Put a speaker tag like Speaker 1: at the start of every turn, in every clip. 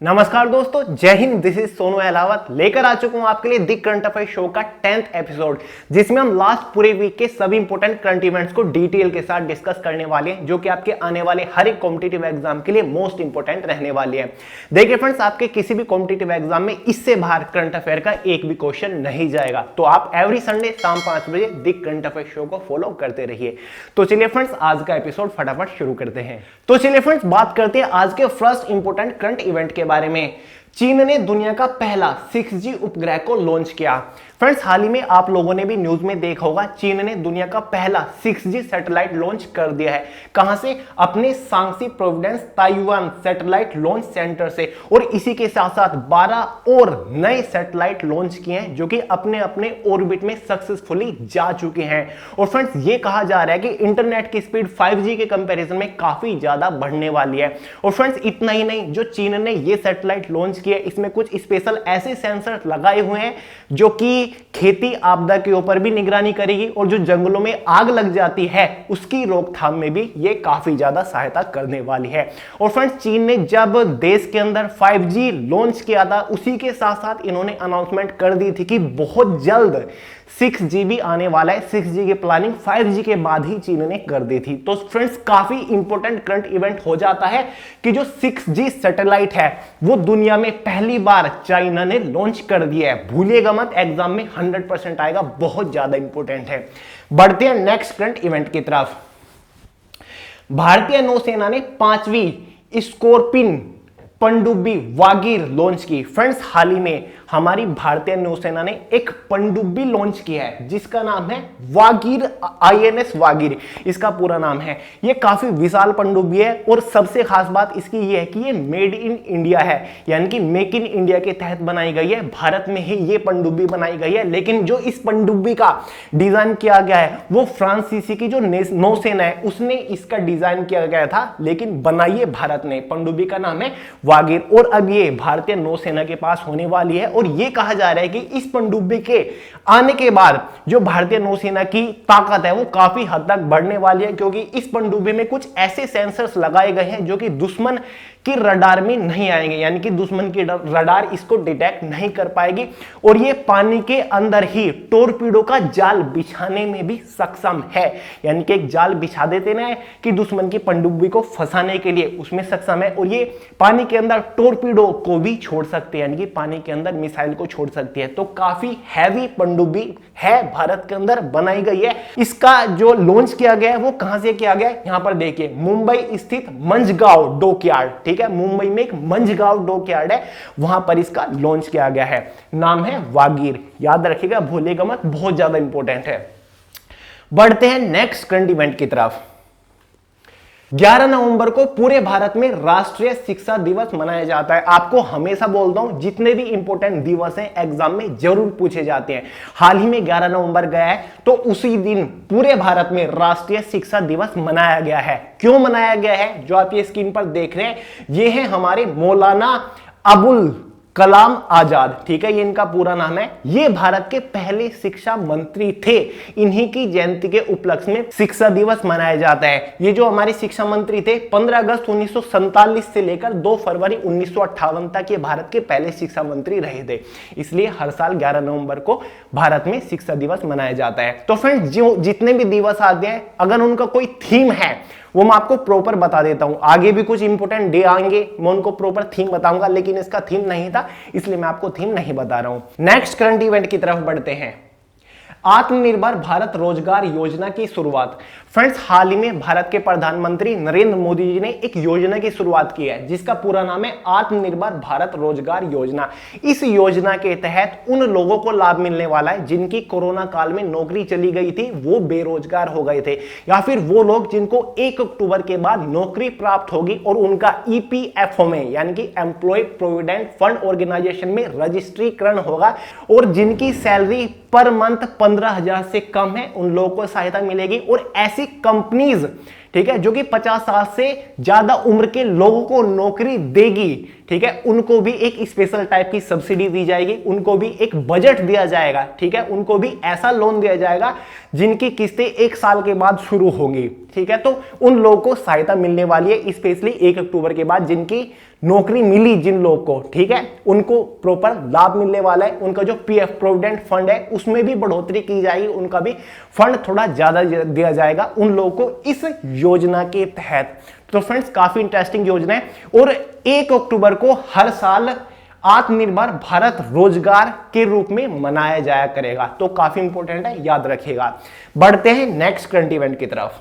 Speaker 1: नमस्कार दोस्तों, जय हिंद। दिस इज सोनू अहलावत लेकर आ चुका हूं आपके लिए दी करंट अफेयर शो का 10th एपिसोड, जिसमें हम लास्ट पूरे वीक के सभी इंपोर्टेंट करंट इवेंट्स को डिटेल के साथ डिस्कस करने वाले हैं, जो कि आपके आने वाले हर एक कॉम्पिटिटिव एग्जाम के लिए मोस्ट इंपोर्टेंट रहने वाली है। देखिए फ्रेंड्स, आपके किसी भी कॉम्पिटिटिव एग्जाम में इससे बाहर करंट अफेयर का एक भी क्वेश्चन नहीं जाएगा, तो आप एवरी संडे शाम 5 बजे दी करंट अफेयर शो को फॉलो करते रहिए। तो चलिए फ्रेंड्स, आज का एपिसोड फटाफट शुरू करते हैं। तो चलिए फ्रेंड्स, बात करते हैं आज के फर्स्ट इंपोर्टेंट करंट इवेंट के बारे में। चीन ने दुनिया का पहला 6G उपग्रह को लॉन्च किया। फ्रेंड्स, हाल ही में आप लोगों ने भी न्यूज में देखा होगा, चीन ने दुनिया का पहला 6G सैटेलाइट लॉन्च कर दिया है। कहां से? अपने सांक्सी providence Taiwan satellite launch centre से। और इसी के साथ साथ 12 और नए सैटेलाइट लॉन्च किए हैं, जो कि अपने अपने ऑर्बिट में सक्सेसफुली जा चुके हैं। और फ्रेंड्स, ये कहा जा रहा है कि इंटरनेट की स्पीड 5G के कंपैरिजन में काफी ज्यादा बढ़ने वाली है। और फ्रेंड्स, इतना ही नहीं, जो चीन ने ये सैटेलाइट लॉन्च किया, इसमें कुछ स्पेशल ऐसे सेंसर लगाए हुए हैं जो कि खेती आपदा के ऊपर भी निगरानी करेगी, और जो जंगलों में आग लग जाती है उसकी रोकथाम में भी ये काफी ज्यादा सहायता करने वाली है। और फ्रेंड्स, चीन ने जब देश के अंदर 5G लॉन्च किया था, उसी के साथ साथ इन्होंने अनाउंसमेंट कर दी थी कि बहुत जल्द 6G भी आने वाला है। 6G की प्लानिंग 5G के बाद ही चीन ने कर दी थी। तो फ्रेंड्स, काफी इंपॉर्टेंट करंट इवेंट हो जाता है कि जो 6G सैटेलाइट है वो दुनिया में पहली बार चाइना ने लॉन्च कर दिया है। भूलिएगा मत, एग्जाम में 100% आएगा, बहुत ज्यादा इंपॉर्टेंट है। बढ़ते हैं नेक्स्ट करंट इवेंट की तरफ। भारतीय नौसेना ने 5वीं स्कॉर्पिन पनडुब्बी वागीर लॉन्च की। फ्रेंड्स, हाल ही में हमारी भारतीय नौसेना ने एक पनडुब्बी लॉन्च किया है जिसका नाम है वागीर, INS वागीर इसका पूरा नाम है। ये काफी विशाल पनडुब्बी है, और सबसे खास बात इसकी ये है कि ये मेड इन इंडिया है, यानी कि मेक इन इंडिया के तहत बनाई गई है। भारत में ही ये पनडुब्बी बनाई गई है, लेकिन जो इस पनडुब्बी का डिजाइन किया गया है वो फ्रांसीसी की जो नौसेना है उसने इसका डिजाइन किया गया था, लेकिन बनाई है भारत ने। पनडुब्बी का नाम है वागीर, और अब ये भारतीय नौसेना के पास होने वाली है। और ये कहा जा रहा है कि इस पनडुब्बी के आने के बाद जो भारतीय नौसेना की ताकत है वो काफी हद तक बढ़ने वाली है, क्योंकि इस पनडुब्बी में कुछ ऐसे सेंसर्स लगाए गए हैं जो कि दुश्मन की रडार में नहीं आएंगे, यानी कि दुश्मन की रडार इसको डिटेक्ट नहीं कर पाएगी। और ये पानी के अंदर ही टोरपीडो का जाल बिछाने में भी सक्षम है, यानी कि एक जाल बिछा देते ना कि दुश्मन की पनडुब्बी को फंसाने के लिए, उसमें सक्षम है। और ये पानी के अंदर टोरपीडो को भी छोड़ सकते हैं, यानी कि पानी के अंदर मिसाइल को छोड़ सकती है। तो काफी हैवी पनडुब्बी है, भारत के अंदर बनाई गई है। इसका जो लॉन्च किया गया है वो कहां से किया गया है? यहां पर देखिए, मुंबई स्थित मंझगांव डॉकयार्ड, ठीक है, मुंबई में एक मंझगांव डॉकयार्ड है, वहां पर इसका लॉन्च किया गया है। नाम है वागीर, याद रखिएगा, भूलिएगा मत, बहुत ज्यादा इंपॉर्टेंट है। बढ़ते हैं नेक्स्ट करंट इवेंट की तरफ। 11 नवंबर को पूरे भारत में राष्ट्रीय शिक्षा दिवस मनाया जाता है। आपको हमेशा बोलता हूं, जितने भी इंपॉर्टेंट दिवस हैं एग्जाम में जरूर पूछे जाते हैं। हाल ही में 11 नवंबर गया है, तो उसी दिन पूरे भारत में राष्ट्रीय शिक्षा दिवस मनाया गया है। क्यों मनाया गया है? जो आप ये स्क्रीन पर देख रहे हैं, ये है हमारे मौलाना अबुल कलाम आजाद, ठीक है, ये इनका पूरा नाम है। ये भारत के पहले शिक्षा मंत्री थे। इन्हीं की जयंती के उपलक्ष्य में शिक्षा दिवस मनाया जाता है। ये जो हमारे शिक्षा मंत्री थे, 15 अगस्त 1947 से लेकर 2 फरवरी 1958 तक ये भारत के पहले शिक्षा मंत्री रहे थे। इसलिए हर साल 11 नवंबर को भारत में शिक्षा दिवस मनाया जाता है। तो फ्रेंड्स, जो जितने भी दिवस आते हैं, अगर उनका कोई थीम है वो मैं आपको प्रॉपर बता देता हूं। आगे भी कुछ इंपोर्टेंट डे आएंगे, मैं उनको प्रॉपर थीम बताऊंगा, लेकिन इसका थीम नहीं था, इसलिए मैं आपको थीम नहीं बता रहा हूं। नेक्स्ट करंट इवेंट की तरफ बढ़ते हैं। आत्मनिर्भर भारत रोजगार योजना की शुरुआत। फ्रेंड्स, हाल ही में भारत के प्रधानमंत्री नरेंद्र मोदी जी ने एक योजना की शुरुआत की है जिसका पूरा नाम है आत्मनिर्भर भारत रोजगार योजना। इस योजना के तहत उन लोगों को लाभ मिलने वाला है जिनकी कोरोना काल में नौकरी चली गई थी, वो बेरोजगार हो गए थे, या फिर वो लोग जिनको 1 अक्टूबर के बाद नौकरी प्राप्त होगी और उनका EPFO में, यानी कि एम्प्लॉय प्रोविडेंट फंड ऑर्गेनाइजेशन में रजिस्ट्रीकरण होगा, और जिनकी सैलरी पर मंथ 15,000 से कम है, उन लोगों को सहायता मिलेगी। और ऐसी कंपनीज ठीक है, जो कि 50 साल से ज्यादा उम्र के लोगों को नौकरी देगी, ठीक है, उनको भी एक स्पेशल टाइप की सब्सिडी दी जाएगी, उनको भी एक बजट दिया जाएगा, ठीक है, उनको भी ऐसा लोन दिया जाएगा जिनकी किस्तें 1 साल के बाद शुरू होंगी, ठीक है। तो उन लोगों को सहायता मिलने वाली है, स्पेशली 1 अक्टूबर के बाद जिनकी नौकरी मिली, जिन लोग को, ठीक है, उनको प्रॉपर लाभ मिलने वाला है। उनका जो पीएफ प्रोविडेंट फंड है उसमें भी बढ़ोतरी की जाएगी, उनका भी फंड थोड़ा ज्यादा दिया जाएगा उन लोगों को इस योजना के तहत। तो फ्रेंड्स, काफी इंटरेस्टिंग योजना है और 1 अक्टूबर को हर साल आत्मनिर्भर भारत रोजगार के रूप में मनाया जाया करेगा। तो काफी इंपॉर्टेंट है, याद रखिएगा। बढ़ते हैं नेक्स्ट करंट इवेंट की तरफ।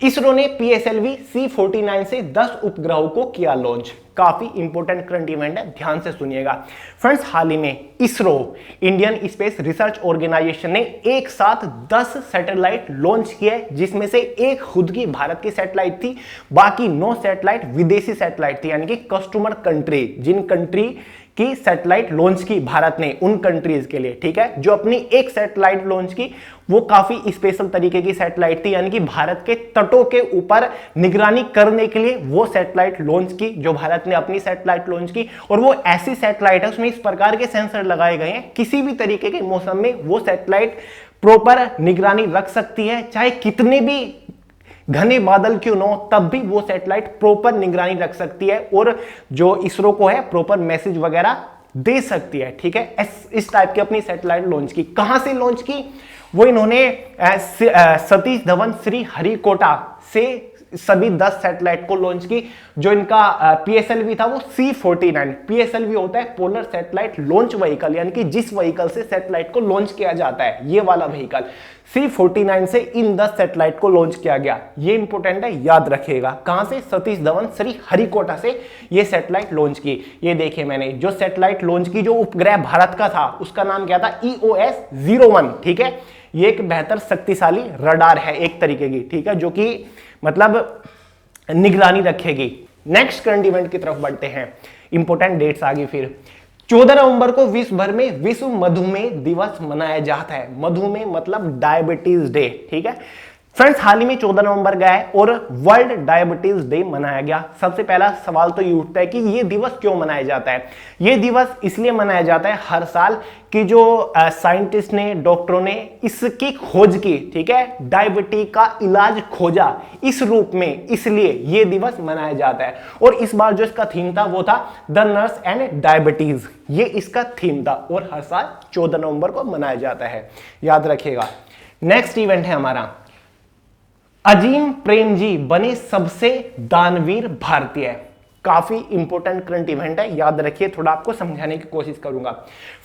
Speaker 1: इसरो ने PSLV C49 से 10 उपग्रहों को किया लॉन्च। काफी इंपॉर्टेंट करंट इवेंट है, ध्यान से सुनिएगा। फ्रेंड्स, हाल ही में ISRO, Indian space research organisation ने एक साथ 10 सैटेलाइट लॉन्च किए, जिसमें से एक खुद की भारत की सैटेलाइट थी, बाकी 9 सैटेलाइट विदेशी सैटेलाइट थी, यानी कि कस्टमर कंट्री, जिन कंट्री की सैटेलाइट लॉन्च की भारत ने, उन कंट्रीज के लिए, ठीक है। जो अपनी एक सैटेलाइट लॉन्च की वो काफी स्पेशल तरीके की सैटेलाइट थी, यानी कि भारत के तटों के ऊपर निगरानी करने के लिए वो सैटेलाइट लॉन्च की, जो भारत ने अपनी सैटेलाइट लॉन्च की। और वो ऐसी सैटेलाइट है, उसमें इस प्रकार के सेंसर लगाए गए हैं, किसी भी तरीके के मौसम में वो सैटेलाइट प्रॉपर निगरानी रख सकती है, चाहे कितने भी घने बादल क्यों न हो, तब भी वो सैटेलाइट प्रॉपर निगरानी रख सकती है और जो इसरो को है प्रॉपर मैसेज वगैरह दे सकती है, ठीक है। इस टाइप की अपनी सैटेलाइट लॉन्च की। कहां से लॉन्च की? वो इन्होंने सतीश धवन श्री हरिकोटा से सभी 10 सैटेलाइट को लॉन्च की। जो इनका PSLV था वो C49। PSLV होता है पोलर सैटेलाइट लॉन्च व्हीकल, यानी कि जिस व्हीकल से सैटेलाइट को लॉन्च किया जाता है, ये वाला व्हीकल C49 से इन 10 सैटेलाइट को लॉन्च किया गया। ये इंपॉर्टेंट है, याद रखिएगा। कहां से? सतीश धवन श्री हरिकोटा से ये सैटेलाइट लॉन्च की। ये देखिए, मैंने जो सैटेलाइट लॉन्च की, जो उपग्रह भारत का था, उसका नाम क्या था? EOS-01, ठीक है। ये एक बेहतर शक्तिशाली रडार है एक तरीके की, ठीक है, जो कि मतलब निगरानी रखेगी। नेक्स्ट करंट इवेंट की तरफ बढ़ते हैं। इंपॉर्टेंट डेट्स आ गई फिर। 14 नवंबर को विश्व भर में विश्व मधुमेह दिवस मनाया जाता है। मधुमेह मतलब डायबिटीज डे, ठीक है। फ्रेंड्स, हाल ही में 14 नवंबर गया है और वर्ल्ड डायबिटीज डे मनाया गया। सबसे पहला सवाल तो ये उठता है कि ये दिवस क्यों मनाया जाता है? ये दिवस इसलिए मनाया जाता है हर साल कि जो साइंटिस्ट ने, डॉक्टरों ने इसकी खोज की, ठीक है, डायबिटीज का इलाज खोजा इस रूप में, इसलिए ये दिवस मनाया जाता है। और इस बार जो इसका थीम था वो था द नर्स एंड डायबिटीज, ये इसका थीम था और हर साल 14 नवंबर को मनाया जाता है, याद रखिएगा। नेक्स्ट इवेंट है हमारा, अजीम प्रेम जी बने सबसे दानवीर भारतीय। काफी इंपॉर्टेंट करंट इवेंट है, याद रखिए, थोड़ा आपको समझाने की कोशिश करूंगा।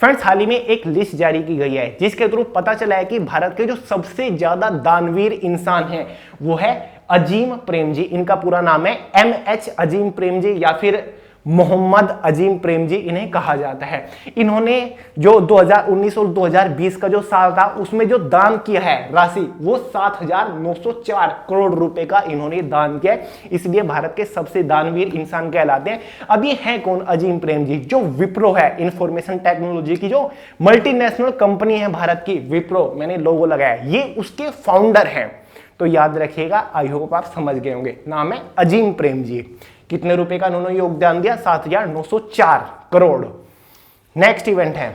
Speaker 1: फ्रेंड्स, हाल ही में एक लिस्ट जारी की गई है जिसके थ्रू पता चला है कि भारत के जो सबसे ज्यादा दानवीर इंसान हैं वो है अजीम प्रेम जी। इनका पूरा नाम है MH अजीम प्रेम जी या फिर मोहम्मद अजीम प्रेम जी इन्हें कहा जाता है। इन्होंने जो 2019 और 2020 का जो साल था उसमें जो दान किया है राशि, वो 7,904 करोड़ रुपए का इन्होंने दान किया है, इसलिए भारत के सबसे दानवीर इंसान कहलाते हैं। अब ये है कौन अजीम प्रेम जी? जो विप्रो है, इंफॉर्मेशन टेक्नोलॉजी की जो मल्टीनेशनल कंपनी है भारत की, विप्रो, मैंने लोगो लगाया, ये उसके फाउंडर हैं। तो याद रखिएगा, आई होप आप समझ गए होंगे। नाम है अजीम प्रेम जी। कितने रुपए का उन्होंने योगदान दिया? 7,904 करोड़। नेक्स्ट इवेंट है,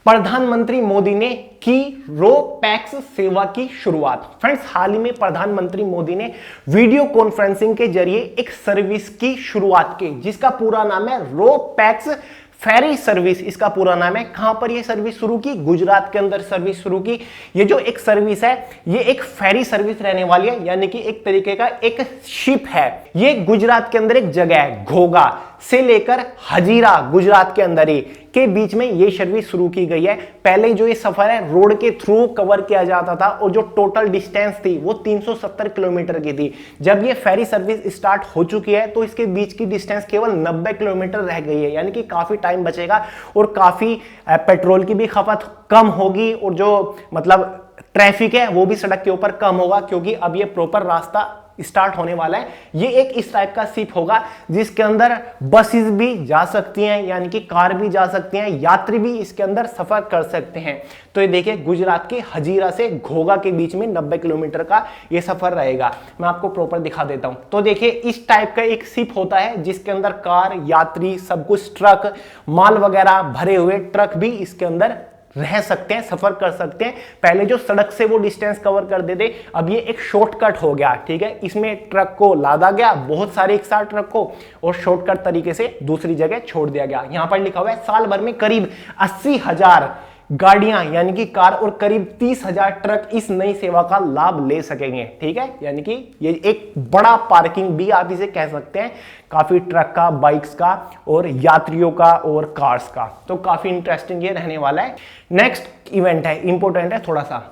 Speaker 1: प्रधानमंत्री मोदी ने की रो पैक्स सेवा की शुरुआत। फ्रेंड्स, हाल ही में प्रधानमंत्री मोदी ने वीडियो कॉन्फ्रेंसिंग के जरिए एक सर्विस की शुरुआत की जिसका पूरा नाम है रो पैक्स फेरी सर्विस, इसका पूरा नाम है। कहां पर यह सर्विस शुरू की? गुजरात के अंदर सर्विस शुरू की। ये जो एक सर्विस है, ये एक फेरी सर्विस रहने वाली है, यानी कि एक तरीके का एक शिप है। ये गुजरात के अंदर एक जगह है, घोगा से लेकर हजीरा, गुजरात के अंदर ही के बीच में ये सर्विस शुरू की गई है। पहले जो ये सफर है रोड के थ्रू कवर किया जाता था और जो टोटल डिस्टेंस थी वो 370 किलोमीटर की थी। जब ये फेरी सर्विस स्टार्ट हो चुकी है तो इसके बीच की डिस्टेंस केवल 90 किलोमीटर रह गई है, यानी कि काफी टाइम बचेगा और काफी पेट्रोल की भी खपत कम होगी और जो मतलब ट्रैफिक है वो भी सड़क के ऊपर कम होगा, क्योंकि अब ये प्रॉपर रास्ता स्टार्ट होने वाला है। ये एक इस टाइप का शिप होगा जिसके अंदर बसेस भी जा सकती हैं, यानी कि कार भी जा सकती हैं, यात्री भी इसके अंदर सफर कर सकते हैं। तो ये देखिए गुजरात के हजीरा से घोघा के बीच में 90 किलोमीटर का ये सफर रहेगा। मैं आपको प्रॉपर दिखा देता हूं। तो देखिए इस टाइप का एक शिप होता है जिसके अंदर कार, यात्री, सब कुछ, ट्रक, माल वगैरह भरे हुए ट्रक भी इसके अंदर रह सकते हैं, सफर कर सकते हैं। पहले जो सड़क से वो डिस्टेंस कवर कर देते, अब ये एक शॉर्टकट हो गया, ठीक है। इसमें ट्रक को लादा गया, बहुत सारे एक साथ ट्रक को, और शॉर्टकट तरीके से दूसरी जगह छोड़ दिया गया। यहां पर लिखा हुआ है साल भर में करीब 80,000 गाड़ियां यानी कि कार और करीब 30,000 ट्रक इस नई सेवा का लाभ ले सकेंगे, ठीक है। यानी कि ये एक बड़ा पार्किंग भी आप इसे कह सकते हैं, काफी ट्रक का, बाइक्स का और यात्रियों का और कार्स का। तो काफी इंटरेस्टिंग ये रहने वाला है। नेक्स्ट इवेंट है, इंपॉर्टेंट है थोड़ा सा।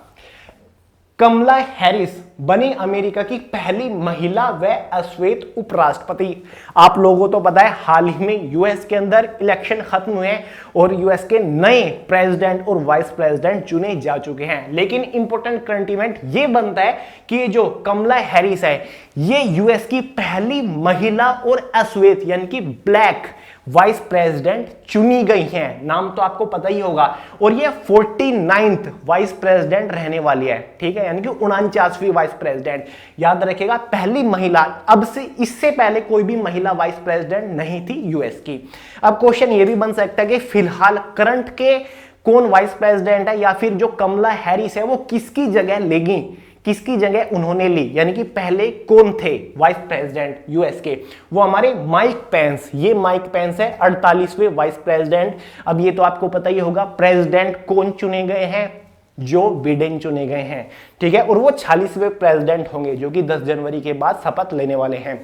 Speaker 1: कमला हैरिस बनी अमेरिका की पहली महिला व अश्वेत उपराष्ट्रपति। आप लोगों को तो पता है हाल ही में यूएस के अंदर इलेक्शन खत्म हुए हैं और यूएस के नए प्रेसिडेंट और वाइस प्रेसिडेंट चुने जा चुके हैं। लेकिन इंपॉर्टेंट करंट इवेंट ये बनता है कि ये जो कमला हैरिस है ये यूएस की पहली महिला और अश्वेत यानी कि ब्लैक वाइस प्रेसिडेंट चुनी गई हैं। नाम तो आपको पता ही होगा। और ये 49th वाइस प्रेसिडेंट रहने वाली है, ठीक है, यानी कि 49वीं वाइस प्रेसिडेंट। याद रखिएगा पहली महिला, अब से इससे पहले कोई भी महिला वाइस प्रेसिडेंट नहीं थी यूएस की। अब क्वेश्चन ये भी बन सकता है कि फिलहाल करंट के कौन वाइस प्रेसिडेंट है, या फिर जो कमला हैरिस है वो किसकी जगह लेगी, किसकी जगह उन्होंने ली, यानी कि पहले कौन थे वाइस प्रेसिडेंट यूएस के। वो हमारे माइक पेंस, ये माइक पेंस है 48वें वाइस प्रेसिडेंट। अब ये तो आपको पता ही होगा प्रेसिडेंट कौन चुने गए हैं, जो बिडेन चुने गए हैं, ठीक है। और वो 46वें प्रेसिडेंट होंगे जो कि 10 जनवरी के बाद शपथ लेने वाले हैं।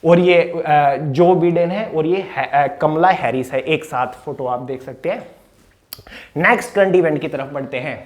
Speaker 1: और ये जो बिडेन है और ये कमला हैरिस है, एक साथ फोटो आप देख सकते हैं। नेक्स्ट करंट इवेंट की तरफ बढ़ते हैं।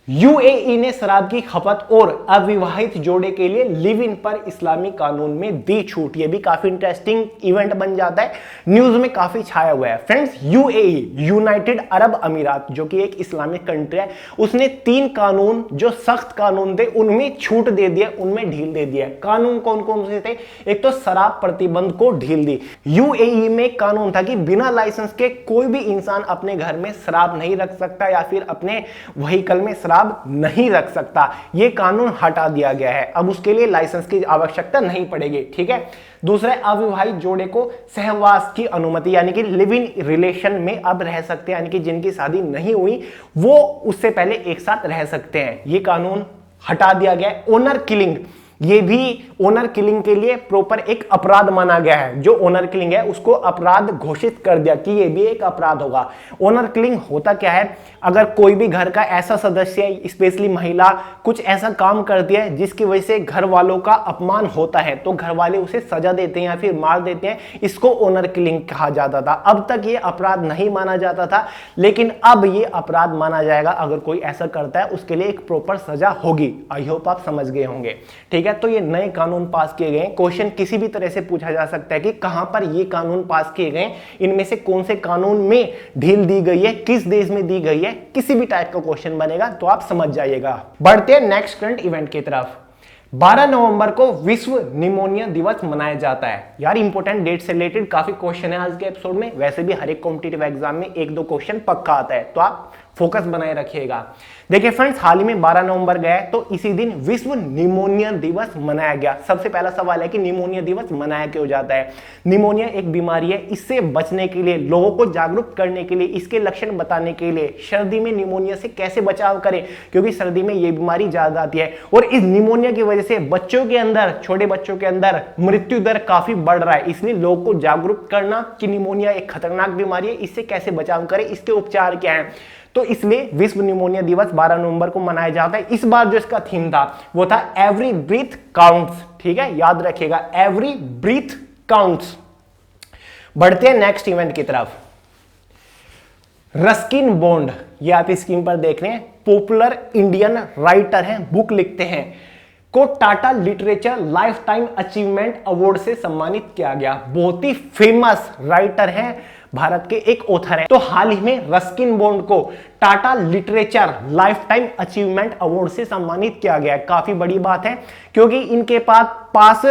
Speaker 1: यूएई ने शराब की खपत और अविवाहित जोड़े के लिए लिव इन पर इस्लामी कानून में दी छूट। ये भी काफी इंटरेस्टिंग इवेंट बन जाता है, न्यूज में काफी छाया हुआ है। फ्रेंड्स यूएई, यूनाइटेड अरब अमीरात, जो कि एक इस्लामिक कंट्री है, उसने 3 कानून जो सख्त कानून थे उनमें छूट दे दिया, उनमें ढील दे दिया। कानून कौन कौन से थे? एक तो शराब प्रतिबंध को ढील दी। यूएई में कानून था कि बिना लाइसेंस के कोई भी इंसान अपने घर में शराब नहीं रख सकता या फिर अपने व्हीकल में शराब नहीं रख सकता। यह कानून हटा दिया गया है, अब उसके लिए लाइसेंस की आवश्यकता नहीं पड़ेगी, ठीक है। दूसरा, अविवाहित जोड़े को सहवास की अनुमति, यानी कि लिव इन रिलेशन में अब रह सकते हैं, यानी कि जिनकी शादी नहीं हुई वो उससे पहले एक साथ रह सकते हैं। यह कानून हटा दिया गया है। ओनर किलिंग, ये भी ओनर किलिंग के लिए प्रॉपर एक अपराध माना गया है। जो ओनर किलिंग है उसको अपराध घोषित कर दिया कि ये भी एक अपराध होगा। ओनर किलिंग होता क्या है? अगर कोई भी घर का ऐसा सदस्य, स्पेशली महिला, कुछ ऐसा काम करती है जिसकी वजह से घर वालों का अपमान होता है तो घर वाले उसे सजा देते हैं या फिर मार देते हैं, इसको ओनर किलिंग कहा जाता था। अब तक ये अपराध नहीं माना जाता था, लेकिन अब ये अपराध माना जाएगा। अगर कोई ऐसा करता है उसके लिए एक प्रॉपर सजा होगी। आई होप आप समझ गए होंगे, ठीक है। तो ये नए कानून पास किए गए। क्वेश्चन किसी भी तरह से पूछा जा सकता है कि कहां पर ये कानून पास किए गए, इनमें से कौन से कानून में ढील दी गई है, किस देश में दी गई है, किसी भी टाइप का क्वेश्चन बनेगा तो आप समझ जाइएगा। बढ़ते हैं नेक्स्ट करंट इवेंट की तरफ। 12 नवंबर को विश्व निमोनिया दिवस मनाया जाता है। यार इंपॉर्टेंट डेट से रिलेटेड काफी क्वेश्चन है आज के एपिसोड में। वैसे भी हर एक कॉम्पिटिटिव एग्जाम में 1-2 क्वेश्चन पक्का आता है, तो आप फोकस बनाए रखिएगा। देखिए फ्रेंड्स, हाल ही में 12 नवंबर गया है तो इसी दिन विश्व निमोनिया दिवस मनाया गया। सबसे पहला सवाल है कि निमोनिया दिवस मनाया क्यों जाता है? निमोनिया एक बीमारी है, इससे बचने के लिए, लोगों को जागरूक करने के लिए, इसके लक्षण बताने के लिए, सर्दी में निमोनिया से कैसे बचाव करें, क्योंकि सर्दी में ये बीमारी ज्यादा आती है और इस निमोनिया की वजह से बच्चों के अंदर, छोटे बच्चों के अंदर मृत्यु दर काफी बढ़ रहा है। इसलिए लोगों को जागरूक करना कि निमोनिया एक खतरनाक बीमारी है, इससे कैसे बचाव करें, इसके उपचार क्या है। तो इसलिए विश्व निमोनिया दिवस 12 नवंबर को मनाया जाता है। इस बार जो इसका थीम था वो था एवरी ब्रीथ काउंट्स, ठीक है, याद रखिएगा, एवरी ब्रीथ काउंट्स। बढ़ते हैं नेक्स्ट इवेंट की तरफ। रस्किन बॉन्ड, ये आप स्क्रीन पर देख रहे हैं, पॉपुलर इंडियन राइटर हैं, बुक लिखते हैं, को Tata literature life time achievement award से सम्मानित किया गया। बहुत ही फेमस राइटर हैं, भारत के एक ऑथर हैं। तो हाल ही में रस्किन बॉन्ड को Tata literature life time achievement award से सम्मानित किया गया है। काफी बड़ी बात है क्योंकि इनके पास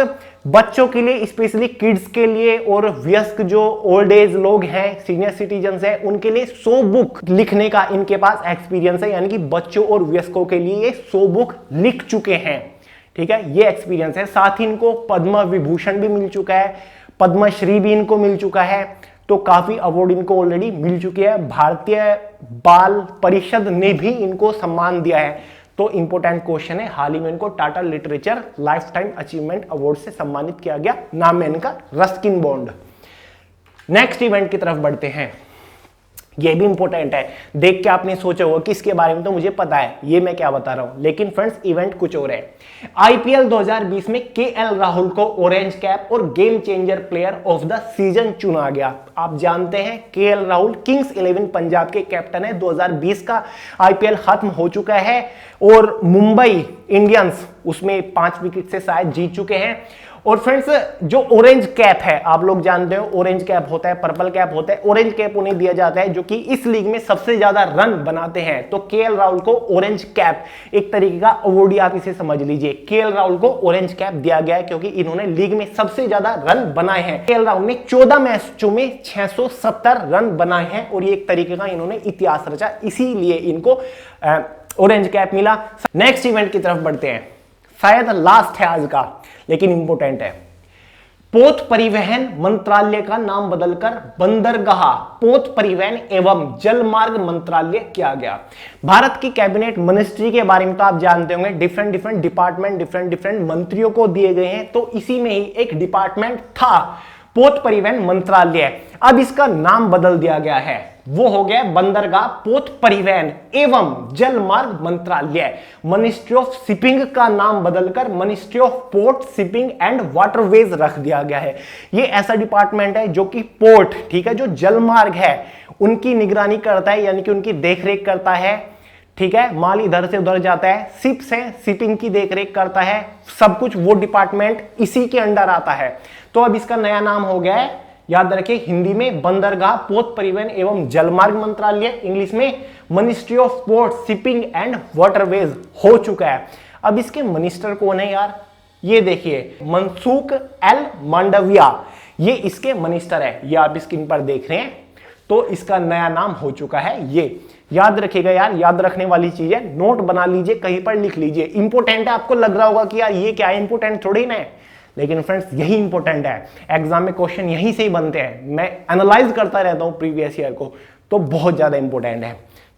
Speaker 1: बच्चों के लिए, स्पेशली किड्स के लिए और वयस्क जो ओल्ड एज लोग हैं, सीनियर सिटीजन्स हैं, उनके लिए 100 बुक लिखने का इनके पास एक्सपीरियंस है। यानी कि बच्चों और वयस्कों के लिए ये 100 बुक लिख चुके हैं। ठीक है, ये एक्सपीरियंस है। साथ ही इनको पद्म विभूषण भी मिल चुका है, पद्मश्री भी इनको मिल चुका है। तो काफी अवार्ड इनको ऑलरेडी मिल चुके हैं। भारतीय बाल परिषद ने भी इनको सम्मान दिया है। तो इंपॉर्टेंट क्वेश्चन है, हाल ही में इनको Tata literature life time achievement award से सम्मानित किया गया। नाम है इनका रस्किन बॉन्ड। नेक्स्ट इवेंट की तरफ बढ़ते हैं। ये भी इंपॉर्टेंट है। देख के आपने सोचा होगा कि इसके बारे में तो मुझे पता है, ये मैं क्या बता रहा हूं, लेकिन फ्रेंड्स इवेंट कुछ और है। आईपीएल 2020 में केएल राहुल को ऑरेंज कैप और game changer player of the season चुना गया। आप जानते हैं केएल राहुल किंग्स 11 पंजाब के कैप्टन है। 2020 का आईपीएल खत्म हो चुका है और मुंबई इंडियंस उसमें 5 विकेट से शायद जीत चुके हैं। और फ्रेंड्स जो ऑरेंज कैप है, आप लोग जानते हो ऑरेंज कैप होता है, पर्पल कैप होता है, ऑरेंज कैप उन्हें दिया जाता है जो कि इस लीग में सबसे ज्यादा रन बनाते हैं। तो केएल राहुल को ऑरेंज कैप, एक तरीके का अवार्ड आप इसे समझ लीजिए। केएल राहुल को ऑरेंज कैप दिया गया है क्योंकि इन्होंने लीग में सबसे ज्यादा रन बनाए हैं। केएल राहुल ने 14 मैचों में 670 रन बनाए हैं और ये एक तरीके का इन्होंने इतिहास रचा, इसीलिए इनको ऑरेंज कैप मिला। नेक्स्ट इवेंट की तरफ बढ़ते हैं, शायद लास्ट है आज का लेकिन इंपॉर्टेंट है। पोत परिवहन मंत्रालय का नाम बदलकर बंदरगाह पोत परिवहन एवं जलमार्ग मंत्रालय किया गया। भारत की कैबिनेट मिनिस्ट्री के बारे में तो आप जानते होंगे, डिफरेंट डिपार्टमेंट डिफरेंट मंत्रियों को दिए गए हैं। तो इसी में ही एक डिपार्टमेंट था पोत परिवहन मंत्रालय। अब इसका नाम बदल दिया गया है, वो हो गया बंदरगाह पोत परिवहन एवं जलमार्ग मंत्रालय। मिनिस्ट्री ऑफ शिपिंग का नाम बदलकर ministry of port shipping and waterways रख दिया गया है। ये ऐसा डिपार्टमेंट है जो कि पोर्ट, ठीक है, जो जलमार्ग है उनकी निगरानी करता है, यानी कि उनकी देखरेख करता है। ठीक है, माल इधर से उधर जाता है, शिप्स है, शिपिंग की देखरेख करता है, सब कुछ वो डिपार्टमेंट इसी के अंडर आता है। तो अब इसका नया नाम हो गया है, याद रखिए, हिंदी में बंदरगाह पोत परिवहन एवं जलमार्ग मंत्रालय, इंग्लिश में ministry of port shipping and waterways हो चुका है। अब इसके मिनिस्टर कौन है यार, ये देखिए, मनसुख एल मांडविया, ये इसके मिनिस्टर है, ये आप स्क्रीन पर देख रहे हैं। तो इसका नया नाम हो चुका है, ये याद रखिएगा यार, याद रखने वाली चीज है, नोट बना लीजिए, कहीं पर लिख लीजिए। इंपॉर्टेंट है, आपको लग रहा होगा कि यार ये क्या है, इंपॉर्टेंट थोड़ी ना है, लेकिन फ्रेंड्स यही इंपॉर्टेंट है। एग्जाम में क्वेश्चन यहीं से ही बनते हैं, मैं एनालाइज करता रहता हूं प्रीवियस ईयर को, तो बहुत ज्यादा इंपॉर्टेंट है।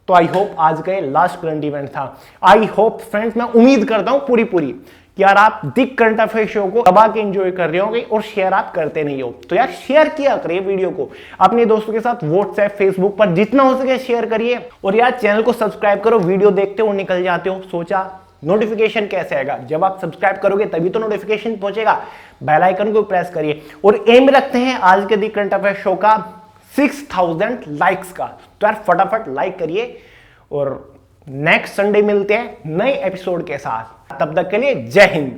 Speaker 1: तो आई होप आज का लास्ट करंट इवेंट था। आई होप फ्रेंड्स, मैं उम्मीद करता हूं पूरी कि यार आप दिक करंट अफेयर शो को दबा के एंजॉय कर रहे होंगे और शेयर आप करते नहीं हो। तो यार शेयर किया करिए वीडियो को अपने दोस्तों के साथ, व्हाट्सएप फेसबुक पर जितना हो सके शेयर करिए। और यार चैनल को सब्सक्राइब करो, वीडियो देखते हो निकल जाते हो, सोचा नोटिफिकेशन कैसे आएगा, जब आप सब्सक्राइब करोगे तभी तो नोटिफिकेशन पहुंचेगा। बेल आइकन को प्रेस करिए और एम रखते हैं आज के दी करंट अफेयर शो का 6000 लाइक्स का। तो यार फटाफट लाइक करिए और नेक्स्ट संडे मिलते हैं नए एपिसोड के साथ। तब तक के लिए जय हिंद।